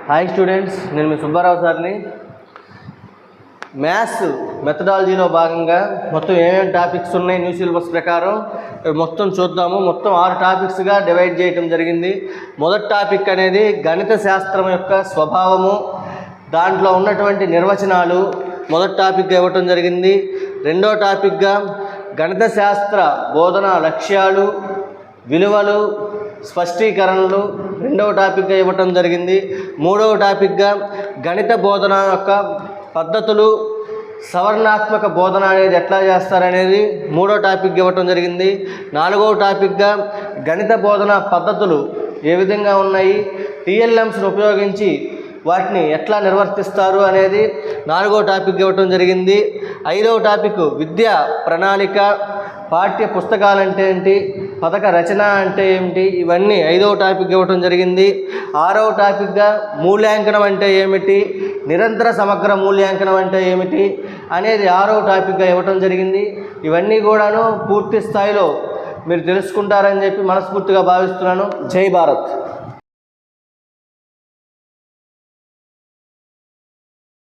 Hi students, నేను మీ సుబ్బారావు సార్ని. Maths మెథడాలజీలో భాగంగా మొత్తం ఏమేమి టాపిక్స్ ఉన్నాయి న్యూ సిలబస్ ప్రకారం మొత్తం చూద్దాము. మొత్తం 6 టాపిక్స్గా డివైడ్ చేయటం జరిగింది. మొదటి టాపిక్ అనేది గణిత శాస్త్రం యొక్క స్వభావము, దాంట్లో ఉన్నటువంటి నిర్వచనాలు మొదటి టాపిక్గా ఇవ్వటం జరిగింది. రెండో టాపిక్గా గణిత శాస్త్ర బోధన లక్ష్యాలు, విలువలు, స్పష్టీకరణలు రెండవ టాపిక్గా ఇవ్వటం జరిగింది. మూడవ టాపిక్గా గణిత బోధన యొక్క పద్ధతులు, సవర్ణాత్మక బోధన అనేది ఎట్లా చేస్తారనేది మూడో టాపిక్ ఇవ్వటం జరిగింది. నాలుగవ టాపిక్గా గణిత బోధన పద్ధతులు ఏ విధంగా ఉన్నాయి, టీఎల్ఎమ్స్ను ఉపయోగించి వాటిని ఎట్లా నిర్వర్తిస్తారు అనేది నాలుగో టాపిక్ ఇవ్వటం జరిగింది. ఐదవ టాపిక్ విద్యా ప్రణాళిక, పాఠ్య పుస్తకాలు అంటే ఏంటి, పథక రచన అంటే ఏమిటి, ఇవన్నీ ఐదవ టాపిక్ ఇవ్వటం జరిగింది. ఆరవ టాపిక్గా మూల్యాంకనం అంటే ఏమిటి, నిరంతర సమగ్ర మూల్యాంకనం అంటే ఏమిటి అనేది ఆరవ టాపిక్గా ఇవ్వటం జరిగింది. ఇవన్నీ కూడాను పూర్తి స్థాయిలో మీరు తెలుసుకుంటారని చెప్పి మనస్ఫూర్తిగా భావిస్తున్నాను. జై భారత్.